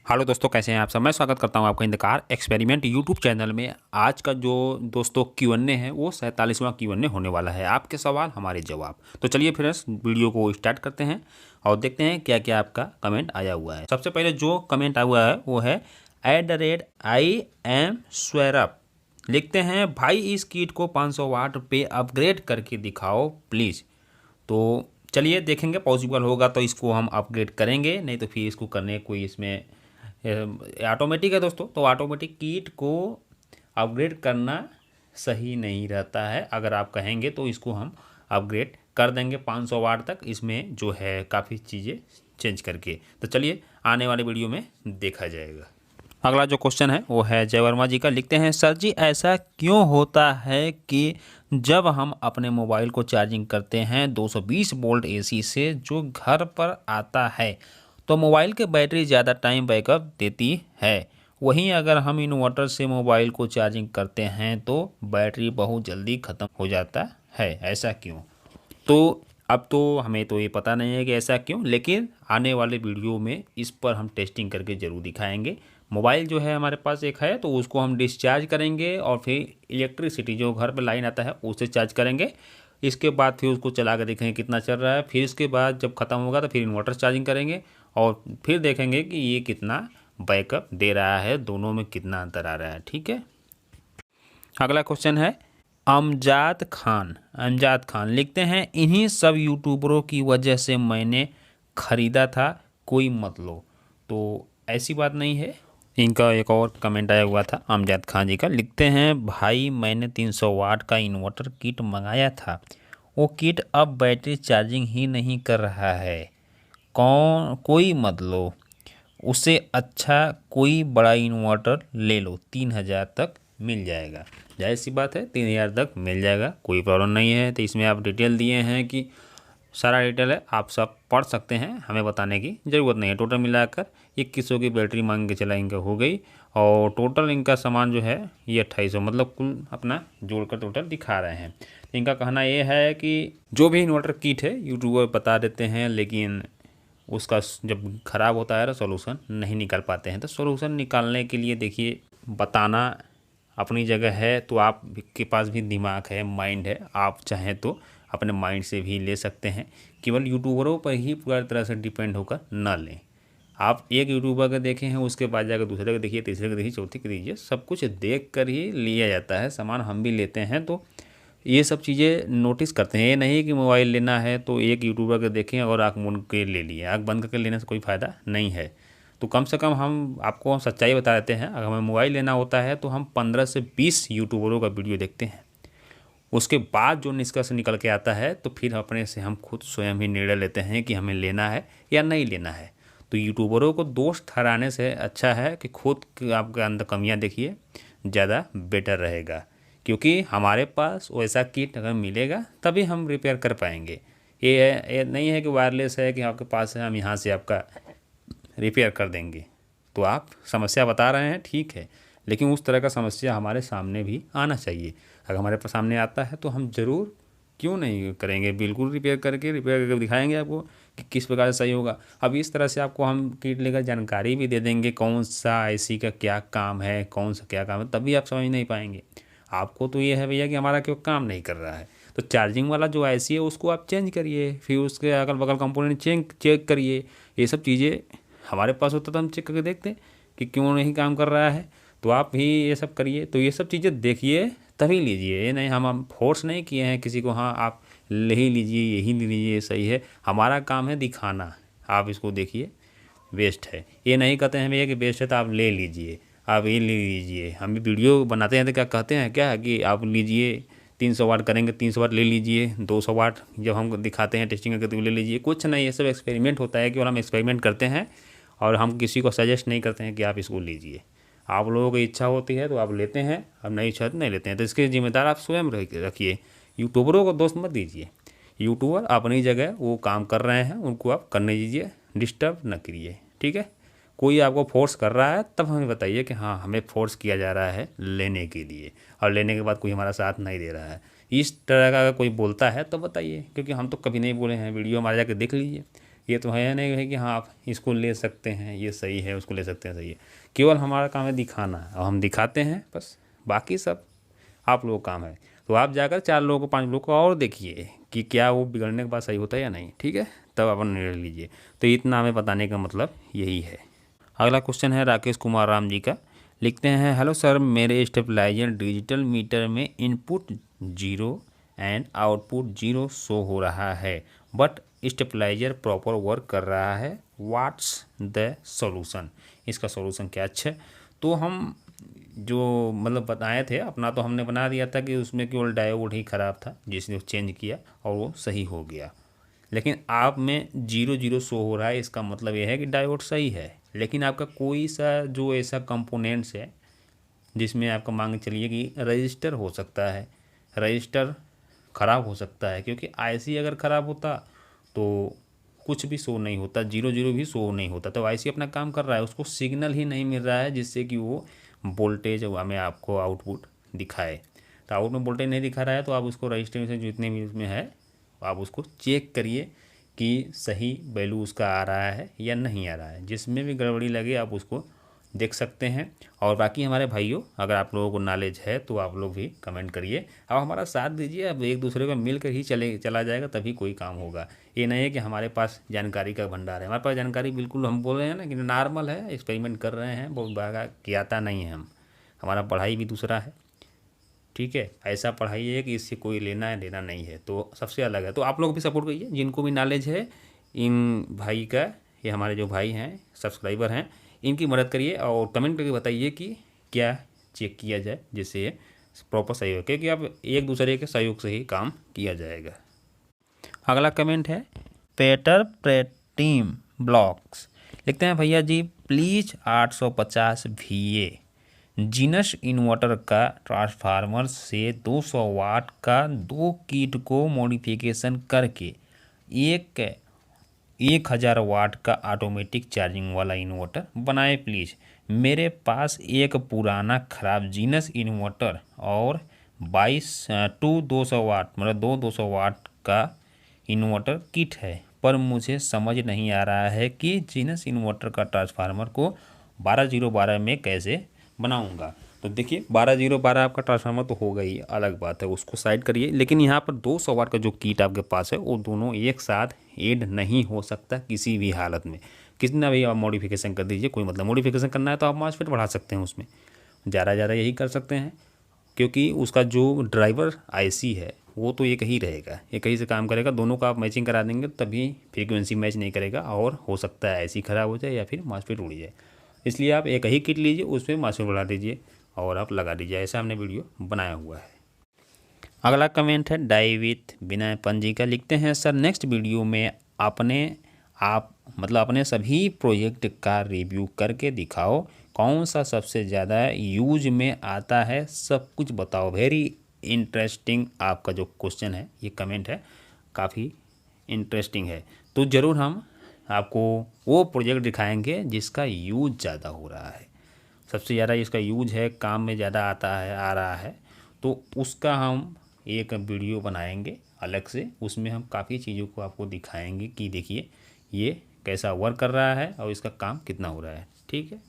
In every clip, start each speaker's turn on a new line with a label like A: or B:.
A: Hello दोस्तों, कैसे हैं आप सब। मैं स्वागत करता हूं आपका इन the car experiment YouTube channel में। आज का जो दोस्तों Q&A है वो 47वां Q&A होने वाला है। आपके सवाल हमारे जवाब। तो चलिए फिर इस वीडियो को स्टार्ट करते हैं और देखते हैं क्या क्या आपका कमेंट आया हुआ है। सबसे पहले जो कमेंट आया हुआ है वो है @IAM स्वैरअप। लिखते हैं, भाई इस किट को 500 वाट पे अपग्रेड करके दिखाओ प्लीज़। तो चलिए देखेंगे, पॉसिबल होगा तो इसको हम अपग्रेड करेंगे, नहीं तो फिर इसको करने कोई इसमें ऑटोमेटिक है दोस्तों। तो ऑटोमेटिक किट को अपग्रेड करना सही नहीं रहता है। अगर आप कहेंगे तो इसको हम अपग्रेड कर देंगे 500 वाट तक, इसमें जो है काफ़ी चीज़ें चेंज करके। तो चलिए आने वाले वीडियो में देखा जाएगा। अगला जो क्वेश्चन है वो है जय वर्मा जी का। लिखते हैं, सर जी ऐसा क्यों होता है कि जब हम अपने मोबाइल को चार्जिंग करते हैं 220 वोल्ट एसी से जो घर पर आता है तो मोबाइल की बैटरी ज़्यादा टाइम बैकअप देती है, वहीं अगर हम इन्वर्टर से मोबाइल को चार्जिंग करते हैं तो बैटरी बहुत जल्दी ख़त्म हो जाता है, ऐसा क्यों? तो अब तो हमें तो ये पता नहीं है कि ऐसा क्यों, लेकिन आने वाले वीडियो में इस पर हम टेस्टिंग करके ज़रूर दिखाएंगे। मोबाइल जो है हमारे पास एक है तो उसको हम डिस्चार्ज करेंगे और फिर इलेक्ट्रिसिटी जो घर पर लाइन आता है उससे चार्ज करेंगे। इसके बाद फिर उसको चला कर देखेंगे कितना चल रहा है। फिर इसके बाद जब ख़त्म होगा तो फिर इन्वर्टर चार्जिंग करेंगे और फिर देखेंगे कि ये कितना बैकअप दे रहा है, दोनों में कितना अंतर आ रहा है। ठीक है। अगला क्वेश्चन है अमजाद खान लिखते हैं, इन्हीं सब यूट्यूबरों की वजह से मैंने ख़रीदा था, कोई मत लो। तो ऐसी बात नहीं है। इनका एक और कमेंट आया हुआ था अमजाद खान जी का। लिखते हैं, भाई मैंने 300 वाट का इन्वर्टर किट मंगाया था, वो किट अब बैटरी चार्जिंग ही नहीं कर रहा है, कोई मत लो, उससे अच्छा कोई बड़ा इन्वर्टर ले लो, 3000 तक मिल जाएगा। जाहिर सी बात है 3000 तक मिल जाएगा, कोई प्रॉब्लम नहीं है। तो इसमें आप डिटेल दिए हैं कि सारा डिटेल है, आप सब पढ़ सकते हैं, हमें बताने की ज़रूरत नहीं है। टोटल मिलाकर 2100 की बैटरी मांग के चला इनका हो गई और टोटल इनका सामान जो है ये 2800, मतलब कुल अपना जोड़कर टोटल दिखा रहे हैं। तो इनका कहना ये है कि जो भी इन्वर्टर किट है यूट्यूबर बता देते हैं, लेकिन उसका जब ख़राब होता है तो सॉल्यूशन नहीं निकाल पाते हैं। तो सॉल्यूशन निकालने के लिए देखिए, बताना अपनी जगह है, तो आप के पास भी दिमाग है, माइंड है, आप चाहें तो अपने माइंड से भी ले सकते हैं। केवल यूट्यूबरों पर ही पूरी तरह से डिपेंड होकर ना लें। आप एक यूट्यूबर का देखे हैं, उसके बाद जाकर दूसरे का देखिए, तीसरे का देखिए, चौथे का देखिए, सब कुछ देख कर ही लिया जाता है। सामान हम भी लेते हैं तो ये सब चीज़ें नोटिस करते हैं। ये नहीं कि मोबाइल लेना है तो एक यूट्यूबर के देखें और आँख मूंद के ले लिए, आँख बंद करके लेने से कोई फ़ायदा नहीं है। तो कम से कम हम आपको सच्चाई बता देते हैं, अगर हमें मोबाइल लेना होता है तो हम 15 से 20 यूट्यूबरों का वीडियो देखते हैं। उसके बाद जो निष्कर्ष निकल के आता है तो फिर अपने से हम खुद स्वयं ही निर्णय लेते हैं कि हमें लेना है या नहीं लेना है। तो यूट्यूबरों को दोष ठहराने से अच्छा है कि खुद आपके अंदर कमियां देखिए, ज़्यादा बेटर रहेगा। क्योंकि हमारे पास वैसा किट अगर मिलेगा तभी हम रिपेयर कर पाएंगे। ये नहीं है कि वायरलेस है कि आपके पास है, हम यहाँ से आपका रिपेयर कर देंगे। तो आप समस्या बता रहे हैं, ठीक है, लेकिन उस तरह का समस्या हमारे सामने भी आना चाहिए। अगर हमारे पास सामने आता है तो हम ज़रूर क्यों नहीं करेंगे, बिल्कुल रिपेयर करके दिखाएंगे आपको कि किस प्रकार से सही होगा। अब इस तरह से आपको हम किट लेकर जानकारी भी दे देंगे कौन सा आईसी का क्या काम है, कौन सा क्या काम है, तभी आप समझ नहीं पाएंगे। आपको तो ये है भैया कि हमारा क्यों काम नहीं कर रहा है, तो चार्जिंग वाला जो आईसी है उसको आप चेंज करिए, फिर उसके अगल बगल कंपोनेंट चेक करिए। ये सब चीज़ें हमारे पास होता तो हम चेक करके देखते कि क्यों नहीं काम कर रहा है। तो आप भी ये सब करिए। तो ये सब चीज़ें देखिए तभी लीजिए। ये नहीं, हम फोर्स नहीं किए हैं किसी को, हाँ आप ले ही लीजिए, यही ले लीजिए, सही है। हमारा काम है दिखाना, आप इसको देखिए बेस्ट है। ये नहीं कहते हैं भैया कि बेस्ट है तो आप ले लीजिए, आप ये ले लीजिए। हम भी वीडियो बनाते हैं तो क्या कहते हैं क्या कि आप लीजिए 300 वाट करेंगे, 300 वाट ले लीजिए, 200 वाट जब हम दिखाते हैं टेस्टिंग करके तो ले लीजिए। कुछ नहीं, ये सब एक्सपेरिमेंट होता है कि और हम एक्सपेरिमेंट करते हैं और हम किसी को सजेस्ट नहीं करते हैं कि आप इसको लीजिए। आप लोगों की इच्छा होती है तो आप लेते हैं, अब नहीं इच्छा तो नहीं लेते हैं। तो इसके जिम्मेदार आप स्वयं रखिए, यूट्यूबरों को दोस्त मत दीजिए। यूट्यूबर अपनी जगह वो काम कर रहे हैं, उनको आप करने दीजिए, डिस्टर्ब न करिए, ठीक है। कोई आपको फोर्स कर रहा है तब हमें बताइए कि हाँ हमें फोर्स किया जा रहा है लेने के लिए, और लेने के बाद कोई हमारा साथ नहीं दे रहा है, इस तरह का अगर कोई बोलता है तो बताइए। क्योंकि हम तो कभी नहीं बोले हैं, वीडियो हमारे जाके देख लीजिए ये तो है नहीं है कि हाँ आप इसको ले सकते हैं, ये सही है, उसको ले सकते हैं, सही है। केवल हमारा काम है दिखाना, और हम दिखाते हैं बस, बाकी सब आप लोगों का काम है। तो आप जाकर 4 लोगों को 5 लोगों को और देखिए कि क्या वो बिगड़ने के बाद सही होता है या नहीं, ठीक है, तब अपन निर्णय लीजिए। तो इतना हमें बताने का मतलब यही है। अगला क्वेश्चन है राकेश कुमार राम जी का। लिखते हैं, हेलो सर, मेरे स्टेबलाइजर डिजिटल मीटर में इनपुट 0 एंड आउटपुट 0 शो हो रहा है, बट स्टेबलाइजर प्रॉपर वर्क कर रहा है, व्हाट्स द सॉल्यूशन। इसका सॉल्यूशन क्या अच्छा है। तो हम जो मतलब बताए थे अपना, तो हमने बना दिया था कि उसमें केवल डायोड ही ख़राब था, जिसने चेंज किया और वो सही हो गया। लेकिन आप में 0 0 शो हो रहा है, इसका मतलब यह है कि डायोड सही है। लेकिन आपका कोई सा जो ऐसा कंपोनेंट्स है जिसमें आपका मान के चलिए कि रजिस्टर हो सकता है, रजिस्टर ख़राब हो सकता है, क्योंकि आईसी अगर ख़राब होता तो कुछ भी शो नहीं होता, 0 0 भी शो नहीं होता। तो आईसी अपना काम कर रहा है, उसको सिग्नल ही नहीं मिल रहा है जिससे कि वो वोल्टेज हमें आपको आउटपुट दिखाए। तो आउट में वोल्टेज नहीं दिखा रहा है, तो आप उसको रजिस्टर से जितने भी उसमें है आप उसको चेक करिए कि सही वैल्यू उसका आ रहा है या नहीं आ रहा है। जिसमें भी गड़बड़ी लगे आप उसको देख सकते हैं। और बाकी हमारे भाइयों, अगर आप लोगों को नॉलेज है तो आप लोग भी कमेंट करिए, अब हमारा साथ दीजिए। अब एक दूसरे को मिलकर ही चला जाएगा, तभी कोई काम होगा। ये नहीं है कि हमारे पास जानकारी का भंडार है, हमारे पास जानकारी बिल्कुल, हम बोल रहे हैं ना कि नॉर्मल है, एक्सपेरिमेंट कर रहे हैं, बहुत बड़ा कियाता नहीं है हम। हमारा पढ़ाई भी दूसरा है, ठीक है। ऐसा पढ़ाई है कि इससे कोई लेना है देना नहीं है, तो सबसे अलग है। तो आप लोग भी सपोर्ट करिए, जिनको भी नॉलेज है इन भाई का, ये हमारे जो भाई हैं सब्सक्राइबर हैं, इनकी मदद करिए और कमेंट करके बताइए कि क्या चेक किया जाए जिससे ये प्रॉपर सही हो, क्योंकि अब एक दूसरे के सहयोग से ही काम किया जाएगा। अगला कमेंट है पेटर प्रेटीम ब्लॉक्स। लिखते हैं, भैया जी प्लीज़ 850 VA जीनस इन्वर्टर का ट्रांसफार्मर से 200 वाट का 2 किट को मॉडिफिकेशन करके 1000 वाट का ऑटोमेटिक चार्जिंग वाला इन्वर्टर बनाए प्लीज़। मेरे पास एक पुराना ख़राब जीनस इन्वर्टर और 200 वाट मतलब 200 वाट का इन्वर्टर किट है, पर मुझे समझ नहीं आ रहा है कि जीनस इन्वर्टर का ट्रांसफार्मर को 12012 में कैसे बनाऊंगा। तो देखिए 12012 आपका ट्रांसफार्मर तो होगा ही, अलग बात है, उसको साइड करिए। लेकिन यहाँ पर 200 वाट का जो किट आपके पास है वो दोनों एक साथ ऐड नहीं हो सकता किसी भी हालत में। कितना भी आप मॉडिफिकेशन कर दीजिए, कोई मतलब मॉडिफिकेशन करना है तो आप मॉसफेट बढ़ा सकते हैं, उसमें ज़्यादा यही कर सकते हैं, क्योंकि उसका जो ड्राइवर आईसी है वो तो एक ही रहेगा, एक ही से काम करेगा। दोनों का आप मैचिंग करा देंगे तभी फ्रीक्वेंसी मैच नहीं करेगा, और हो सकता है ऐसी ख़राब हो जाए या फिर मॉसफेट उड़ जाए। इसलिए आप एक ही किट लीजिए, उसमें मॉसफेट बढ़ा दीजिए और आप लगा दीजिए। ऐसा हमने वीडियो बनाया हुआ है। अगला कमेंट है डाई विथ विनय पंजी का। लिखते हैं, सर नेक्स्ट वीडियो में अपने सभी प्रोजेक्ट का रिव्यू करके दिखाओ, कौन सा सबसे ज़्यादा यूज में आता है, सब कुछ बताओ। वेरी इंटरेस्टिंग आपका जो क्वेश्चन है, ये कमेंट है, काफ़ी इंटरेस्टिंग है। तो ज़रूर हम आपको वो प्रोजेक्ट दिखाएंगे जिसका यूज ज़्यादा हो रहा है, सबसे ज़्यादा इसका यूज है, काम में ज़्यादा आ रहा है, तो उसका हम एक वीडियो बनाएंगे अलग से। उसमें हम काफ़ी चीज़ों को आपको दिखाएंगे कि देखिए ये कैसा वर्क कर रहा है और इसका काम कितना हो रहा है, ठीक है।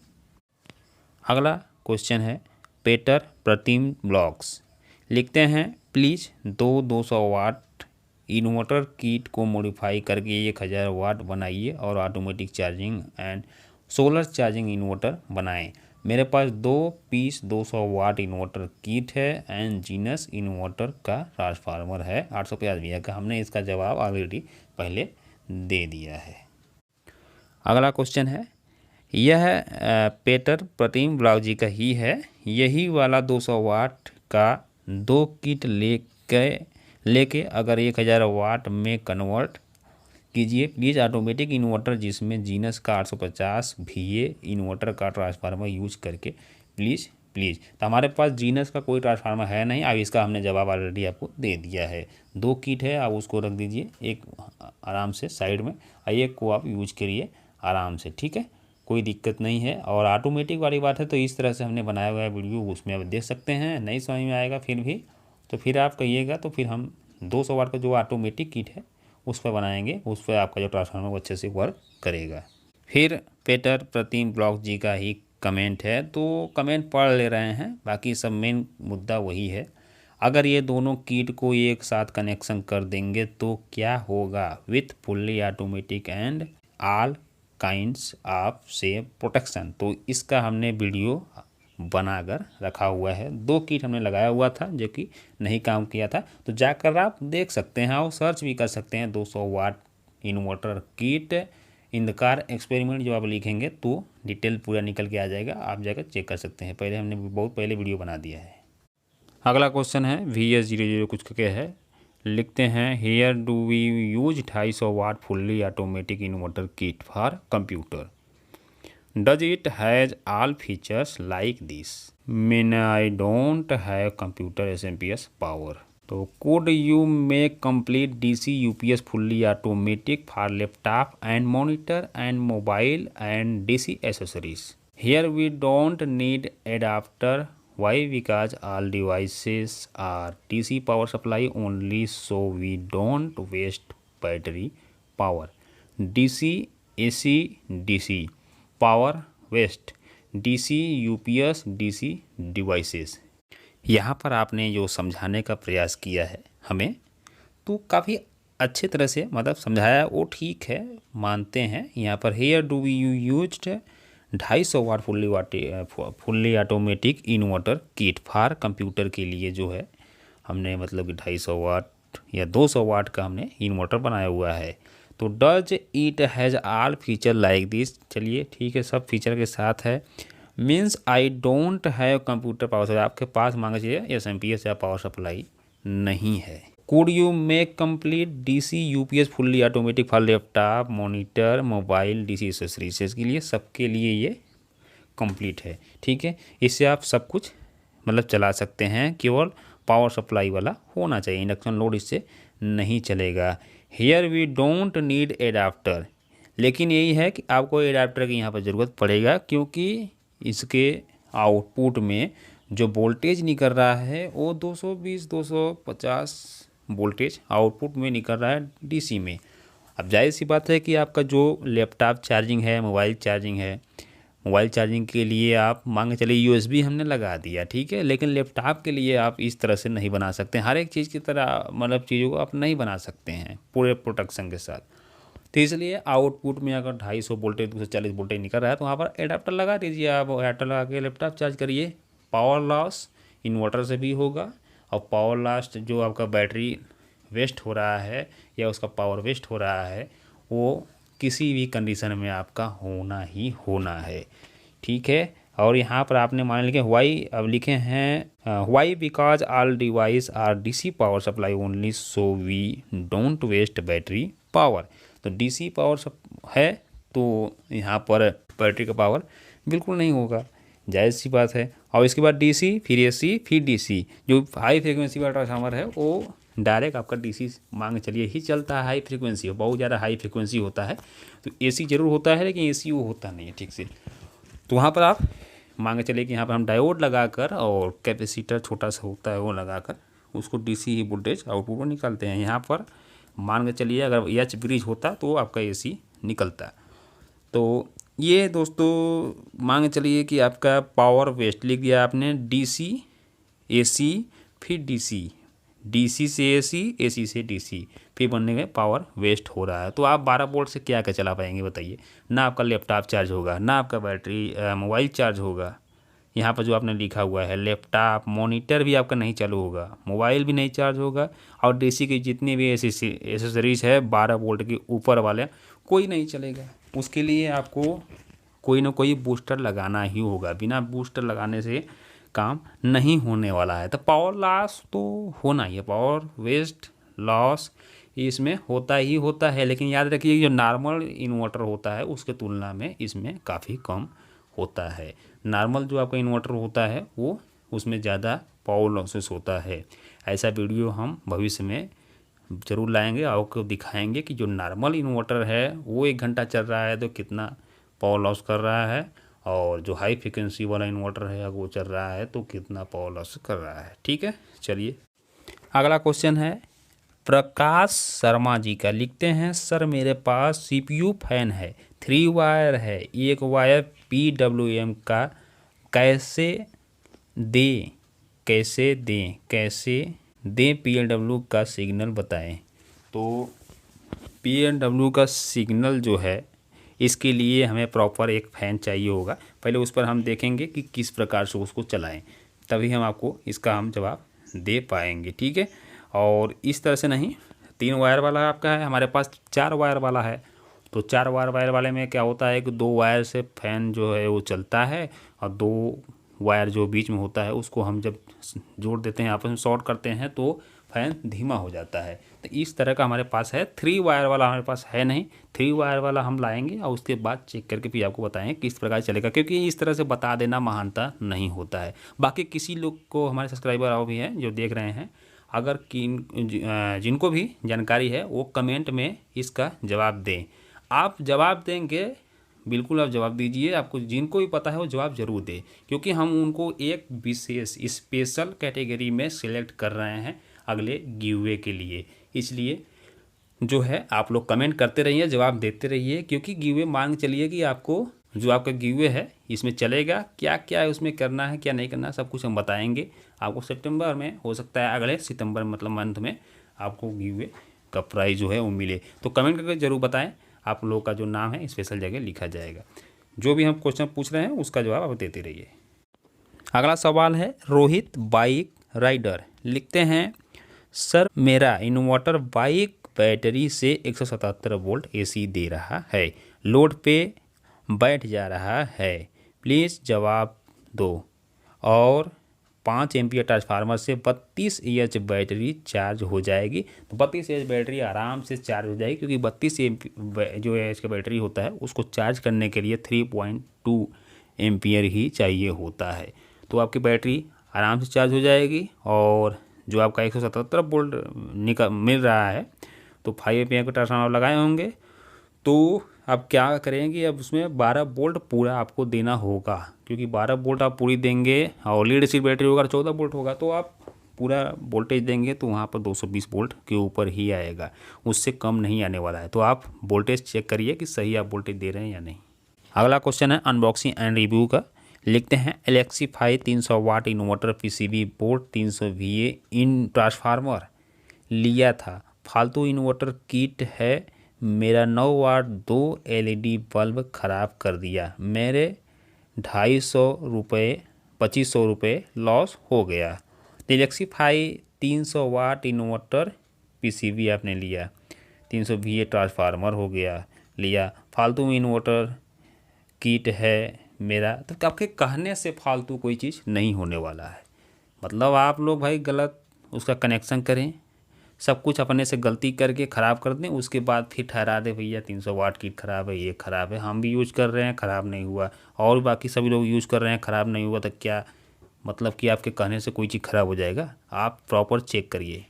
A: अगला क्वेश्चन है पेटर प्रतिम ब्लॉग्स। लिखते हैं, प्लीज़ 200 वाट इन्वर्टर किट को मॉडिफाई करके 1000 वाट बनाइए और automatic charging and solar charging inverter बनाएं। मेरे पास 2 पीस 200 वाट इन्वर्टर किट है एंड जीनस इन्वर्टर का ट्रांसफार्मर है 850 VA का। हमने इसका जवाब ऑलरेडी पहले दे दिया है। अगला क्वेश्चन है, यह पेटर प्रतिम ब्लॉग जी का ही है, यही वाला 200 वाट का 2 किट लेके अगर 1000 वाट में कन्वर्ट कीजिए प्लीज़ ऑटोमेटिक इन्वर्टर जिसमें जीनस का 850 VA इन्वर्टर का ट्रांसफार्मर यूज करके प्लीज़। तो हमारे पास जीनस का कोई ट्रांसफार्मर है नहीं, अब इसका हमने जवाब ऑलरेडी आपको दे दिया है। 2 किट है, आप उसको रख दीजिए एक आराम से साइड में, और एक को आप यूज करिए आराम से, ठीक है, कोई दिक्कत नहीं है। और ऑटोमेटिक वाली बात है तो इस तरह से हमने बनाया हुआ है वीडियो, उसमें आप देख सकते हैं। नहीं समझ में आएगा फिर भी तो फिर आप कहिएगा, तो फिर हम 200 वाट का जो ऑटोमेटिक किट है उस पर बनाएंगे, उस पर आपका जो ट्रांसफार्मर वो अच्छे से वर्क करेगा। फिर पेटर प्रतिम ब्लॉक जी का ही कमेंट है, तो कमेंट पढ़ ले रहे हैं, बाकी सब मेन मुद्दा वही है। अगर ये दोनों किट को एक साथ कनेक्शन कर देंगे तो क्या होगा with fully automatic and all kinds of से प्रोटेक्शन। तो इसका हमने वीडियो बनाकर रखा हुआ है। 2 किट हमने लगाया हुआ था जो कि नहीं काम किया था, तो जाकर आप देख सकते हैं और सर्च भी कर सकते हैं 200 watt inverter kit in the car experiment. जो आप लिखेंगे तो डिटेल पूरा निकल के आ जाएगा, आप जाकर चेक कर सकते हैं। पहले हमने बहुत पहले वीडियो बना दिया है। अगला क्वेश्चन है VS00 कुछ करके है, लिखते हैं here do we use 250 watt fully automatic inverter kit for computer, does it has all features like this, mean I don't have computer SMPS power, तो could you make complete DC UPS fully automatic for laptop and monitor and mobile and DC accessories? Here we don't need adapter. Why? Because all devices are DC power supply only, so we don't waste battery power. DC, AC, DC power waste, DC UPS, DC devices। यहाँ पर आपने जो समझाने का प्रयास किया है हमें, तो काफ़ी अच्छे तरह से मतलब समझाया, वो ठीक है, मानते हैं। यहाँ पर here do we you used 250 watt fully automatic inverter kit for computer के लिए जो है हमने मतलब कि 250 वाट या 200 वाट का हमने इन्वर्टर बनाया हुआ है। तो does it has all feature like this, चलिए ठीक है, सब फीचर के साथ है। Means I don't have computer power supply, आपके पास मांगा चाहिए SMPS या पावर सप्लाई नहीं है। Could you make complete DC UPS fully automatic for laptop monitor mobile DC accessories के लिए, सबके लिए ये कंप्लीट है, ठीक है। इससे आप सब कुछ मतलब चला सकते हैं, केवल पावर सप्लाई वाला होना चाहिए, इंडक्शन लोड इससे नहीं चलेगा। Here we don't need adapter, लेकिन यही है कि आपको एडाप्टर की यहाँ पर ज़रूरत पड़ेगा, क्योंकि इसके आउटपुट में जो वोल्टेज निकल रहा है वो 220-250 वोल्टेज आउटपुट में निकल रहा है DC में। अब जाहिर सी बात है कि आपका जो लैपटॉप चार्जिंग है, मोबाइल चार्जिंग है, मोबाइल चार्जिंग के लिए आप मान के चलिए USB हमने लगा दिया, ठीक है, लेकिन लैपटॉप के लिए आप इस तरह से नहीं बना सकते, हर एक चीज़ की तरह मतलब चीज़ों को आप नहीं बना सकते हैं पूरे प्रोटेक्शन के साथ। तो इसलिए आउटपुट में अगर 250 वोल्टेज 240 वोल्टेज निकल रहा है तो वहाँ पर एडाप्टर लगा दीजिए, आप एडाप्टर लगा के लैपटॉप चार्ज करिए। पावर लॉस इन्वर्टर से भी होगा, और पावर लॉस जो आपका बैटरी वेस्ट हो रहा है या उसका पावर वेस्ट हो रहा है वो किसी भी कंडीशन में आपका होना ही होना है, ठीक है। और यहाँ पर आपने मान लिखे वाई, अब लिखे हैं why because all device are DC power supply only, so we don't waste battery power. तो DC पावर है तो यहाँ पर बैटरी का पावर बिल्कुल नहीं होगा, जायज़ सी बात है। और इसके बाद DC फिर AC फिर DC, जो हाई फ्रिक्वेंसी वाला ट्रांसफार्मर है वो डायरेक्ट आपका DC मांग चलिए ही चलता है, हाई फ्रिक्वेंसी हो, बहुत ज़्यादा हाई फ्रिक्वेंसी होता है तो AC ज़रूर होता है, लेकिन AC वो होता नहीं है ठीक से। तो वहाँ पर आप मांगे चलिए कि यहाँ पर हम डायोड लगाकर और कैपेसिटर छोटा सा होता है वो लगाकर उसको DC ही वोल्टेज आउटपुट में निकालते हैं। यहाँ पर मान के चलिए अगर H ब्रिज होता तो आपका AC निकलता। तो ये दोस्तों मान के चलिए कि आपका पावर वेस्ट लिख दिया आपने, DC AC फिर DC से AC AC से DC, फिर बनने में पावर वेस्ट हो रहा है। तो आप 12 वोल्ट से क्या क्या चला पाएंगे बताइए, ना आपका लैपटॉप चार्ज होगा, ना आपका बैटरी मोबाइल चार्ज होगा। यहाँ पर जो आपने लिखा हुआ है लैपटॉप मॉनिटर भी आपका नहीं चालू होगा, मोबाइल भी नहीं चार्ज होगा, और DC के जितने भी एसेसरीज है 12 वोल्ट के ऊपर वाले कोई नहीं चलेगा। उसके लिए आपको कोई ना कोई बूस्टर लगाना ही होगा, बिना बूस्टर लगाने से काम नहीं होने वाला है। तो पावर लॉस तो होना ही है, पावर वेस्ट लॉस इसमें होता ही होता है, लेकिन याद रखिए जो नॉर्मल इन्वर्टर होता है उसके तुलना में इसमें काफ़ी कम होता है। नॉर्मल जो आपका इन्वर्टर होता है वो उसमें ज़्यादा पावर लॉसेस होता है। ऐसा वीडियो हम भविष्य में ज़रूर लाएंगे, आपको दिखाएंगे कि जो नॉर्मल इन्वर्टर है वो 1 घंटा चल रहा है तो कितना पावर लॉस कर रहा है, और जो हाई फ्रिक्वेंसी वाला इन्वर्टर है अगर वो चल रहा है तो कितना पावर लॉस कर रहा है, ठीक है। चलिए अगला क्वेश्चन है, प्रकाश शर्मा जी का, लिखते हैं सर मेरे पास सीपीयू फैन है, 3 वायर है, एक वायर PWM का कैसे दें, कैसे दें PLW का सिग्नल बताएं। तो PLW का सिग्नल जो है इसके लिए हमें प्रॉपर एक फ़ैन चाहिए होगा। पहले उस पर हम देखेंगे कि किस प्रकार से उसको चलाएं, तभी हम आपको इसका हम जवाब दे पाएंगे, ठीक है। और इस तरह से नहीं, 3 वायर वाला आपका है, हमारे पास 4 वायर वाला है। तो 4 वायर वाले में क्या होता है कि 2 वायर से फ़ैन जो है वो चलता है, और 2 वायर जो बीच में होता है उसको हम जब जोड़ देते हैं, आपस में शॉर्ट करते हैं, तो फ़ैन धीमा हो जाता है। तो इस तरह का हमारे पास है। 3 वायर वाला हमारे पास है नहीं, 3 वायर वाला हम लाएंगे और उसके बाद चेक करके फिर आपको बताएं किस प्रकार चलेगा, क्योंकि इस तरह से बता देना महानता नहीं होता है। बाकी किसी लोग को, हमारे सब्सक्राइबर और भी हैं जो देख रहे हैं, अगर जिनको भी जानकारी है वो कमेंट में इसका जवाब दें। आप जवाब देंगे, बिल्कुल आप जवाब दीजिए, आपको जिनको भी पता है वो जवाब ज़रूर दें, क्योंकि हम उनको एक विशेष स्पेशल कैटेगरी में सिलेक्ट कर रहे हैं अगले गिवअवे के लिए। इसलिए जो है आप लोग कमेंट करते रहिए, जवाब देते रहिए, क्योंकि गिवअवे मान के चलिए कि आपको जो आपका गिवअवे है इसमें चलेगा, क्या क्या है उसमें करना है, क्या नहीं करना है, सब कुछ हम बताएंगे आपको। सितंबर में हो सकता है, अगले सितंबर मतलब मंथ में आपको गिवअवे का प्राइस जो है वो मिले। तो कमेंट करके ज़रूर बताएं, आप लोगों का जो नाम है स्पेशल जगह लिखा जाएगा। जो भी हम क्वेश्चन पूछ रहे हैं उसका जवाब आप देते रहिए। अगला सवाल है रोहित बाइक राइडर, लिखते हैं सर मेरा इन्वर्टर बाइक बैटरी से 177 वोल्ट AC दे रहा है, लोड पे बैठ जा रहा है, प्लीज़ जवाब दो। और 5 एम्पियर ट्रांसफार्मर से 32 एच बैटरी चार्ज हो जाएगी। तो 32 एच बैटरी आराम से चार्ज हो जाएगी, क्योंकि 32 जो एच का बैटरी होता है उसको चार्ज करने के लिए 3.2 एम्पियर ही चाहिए होता है। तो आपकी बैटरी आराम से चार्ज हो जाएगी। और जो आपका 177 वोल्ट मिल रहा है, तो 5 एम्पियर का ट्रांसफार्मर लगाए होंगे, तो आप क्या करेंगे, अब उसमें 12 वोल्ट पूरा आपको देना होगा, क्योंकि 12 वोल्ट आप पूरी देंगे और लीड एसिड बैटरी होगा 14 वोल्ट होगा, तो आप पूरा वोल्टेज देंगे तो वहाँ पर 220 वोल्ट के ऊपर ही आएगा, उससे कम नहीं आने वाला है। तो आप वोल्टेज चेक करिए कि सही आप वोल्टेज दे रहे हैं या नहीं। अगला क्वेश्चन है अनबॉक्सिंग एंड रिव्यू का, लिखते हैं Alexify 300 watt inverter PCB board 300 VA in transformer लिया था, फालतू इन्वर्टर किट है, मेरा 9 वाट 2 LED बल्ब ख़राब कर दिया, मेरे 2500 रुपये लॉस हो गया। तो एलेक्सीफाई 300 वाट इन्वर्टर PCB आपने लिया, 300 VA ट्रांसफार्मर हो गया लिया, फालतू में इन्वर्टर किट है मेरा, तो आपके कहने से फालतू कोई चीज़ नहीं होने वाला है। मतलब आप लोग भाई गलत उसका कनेक्शन करें, सब कुछ अपने से गलती करके ख़राब कर दें, उसके बाद फिर ठहरा दे भैया 300 वाट की ख़राब है, ये ख़राब है, हम भी यूज कर रहे हैं ख़राब नहीं हुआ, और बाकी सभी लोग यूज़ कर रहे हैं ख़राब नहीं हुआ, तो क्या मतलब कि आपके कहने से कोई चीज़ ख़राब हो जाएगा? आप प्रॉपर चेक करिए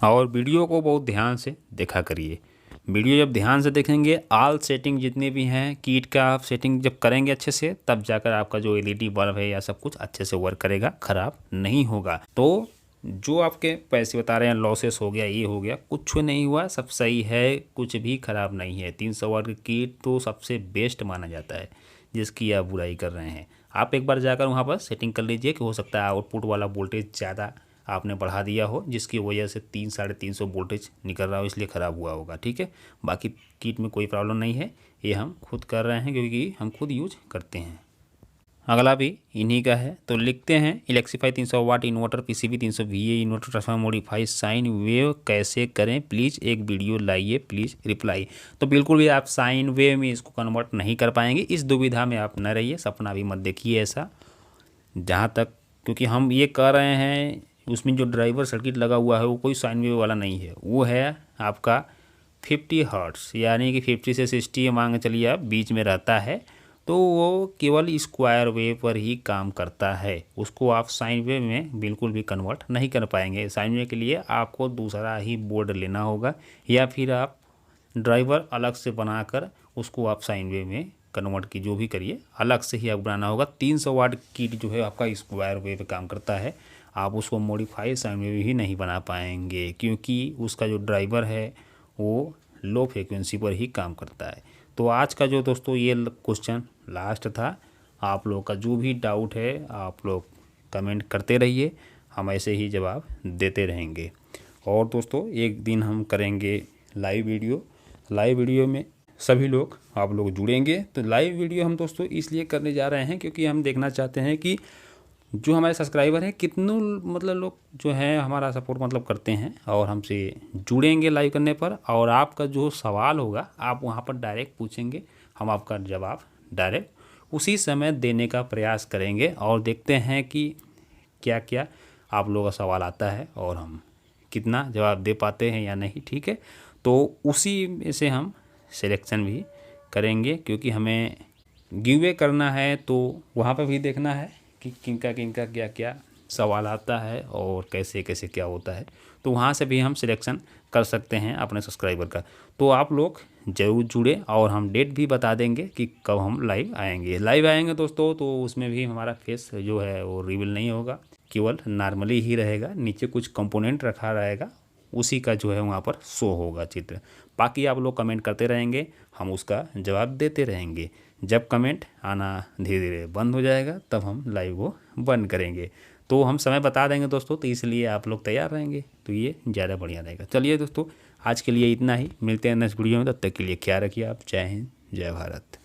A: और वीडियो को बहुत ध्यान से देखा करिए। वीडियो जब ध्यान से देखेंगे, ऑल सेटिंग जितने भी हैं किट का आप सेटिंग जब करेंगे अच्छे से, तब जाकर आपका जो LED बल्ब है या सब कुछ अच्छे से वर्क करेगा, ख़राब नहीं होगा। तो जो आपके पैसे बता रहे हैं लॉसेस हो गया, ये हो गया, कुछ नहीं हुआ, सब सही है, कुछ भी ख़राब नहीं है। 300 वाट की किट तो सबसे बेस्ट माना जाता है, जिसकी आप बुराई कर रहे हैं। आप एक बार जाकर वहाँ पर सेटिंग कर लीजिए कि हो सकता है आउटपुट वाला वोल्टेज ज़्यादा आपने बढ़ा दिया हो, जिसकी वजह से 300-350 वोल्टेज निकल रहा हो, इसलिए ख़राब हुआ होगा, ठीक है। बाकी किट में कोई प्रॉब्लम नहीं है, ये हम खुद कर रहे हैं क्योंकि हम खुद यूज करते हैं। अगला भी इन्हीं का है, तो लिखते हैं Alexify 300 watt inverter PCB 300 VA inverter transformer modify sine wave कैसे करें, प्लीज़ एक वीडियो लाइए, प्लीज़ रिप्लाई। तो बिल्कुल भी आप साइन वेव में इसको कन्वर्ट नहीं कर पाएंगे, इस दुविधा में आप न रहिए, सपना भी मत देखिए ऐसा, जहाँ तक, क्योंकि हम ये कर रहे हैं उसमें जो ड्राइवर सर्किट लगा हुआ है वो कोई साइन वेव वाला नहीं है, वो है आपका 50 हर्ट्स, यानी कि 50 से 60 मान के चलिए आप बीच में रहता है, तो वो केवल स्क्वायर वेव पर ही काम करता है, उसको आप साइन वेव में बिल्कुल भी कन्वर्ट नहीं कर पाएंगे। साइन वेव के लिए आपको दूसरा ही बोर्ड लेना होगा, या फिर आप ड्राइवर अलग से बनाकर उसको आप साइन वेव में कन्वर्ट की जो भी करिए, अलग से ही आप बनाना होगा। 300 वाट किट जो है आपका स्क्वायर वेव पे काम करता है, आप उसको मॉडिफाई साउंड में भी नहीं बना पाएंगे, क्योंकि उसका जो ड्राइवर है वो लो फ्रिक्वेंसी पर ही काम करता है। तो आज का जो दोस्तों ये क्वेश्चन लास्ट था। आप लोग का जो भी डाउट है आप लोग कमेंट करते रहिए, हम ऐसे ही जवाब देते रहेंगे। और दोस्तों एक दिन हम करेंगे लाइव वीडियो में सभी लोग आप लोग जुड़ेंगे। तो लाइव वीडियो हम दोस्तों इसलिए करने जा रहे हैं क्योंकि हम देखना चाहते हैं कि जो हमारे सब्सक्राइबर हैं कितने मतलब लोग जो हैं हमारा सपोर्ट मतलब करते हैं और हमसे जुड़ेंगे लाइव करने पर। और आपका जो सवाल होगा आप वहाँ पर डायरेक्ट पूछेंगे, हम आपका जवाब डायरेक्ट उसी समय देने का प्रयास करेंगे और देखते हैं कि क्या क्या आप लोगों का सवाल आता है और हम कितना जवाब दे पाते हैं या नहीं। ठीक है, तो उसी में से हम सिलेक्शन भी करेंगे, क्योंकि हमें गिवे करना है तो वहाँ पर भी देखना है कि किनका क्या क्या सवाल आता है और कैसे कैसे क्या होता है। तो वहाँ से भी हम सिलेक्शन कर सकते हैं अपने सब्सक्राइबर का। तो आप लोग ज़रूर जुड़े और हम डेट भी बता देंगे कि कब हम लाइव आएंगे दोस्तों। तो उसमें भी हमारा फेस जो है वो रिवील नहीं होगा, केवल नॉर्मली ही रहेगा, नीचे कुछ कंपोनेंट रखा रहेगा, उसी का जो है वहाँ पर शो होगा चित्र। बाकी आप लोग कमेंट करते रहेंगे, हम उसका जवाब देते रहेंगे। जब कमेंट आना धीरे धीरे बंद हो जाएगा तब हम लाइव को बंद करेंगे। तो हम समय बता देंगे दोस्तों, तो इसलिए आप लोग तैयार रहेंगे तो ये ज़्यादा बढ़िया रहेगा। चलिए दोस्तों आज के लिए इतना ही, मिलते हैं नेक्स्ट वीडियो में, तब तक के लिए ख्याल रखिए आप। जय हिंद, जय भारत।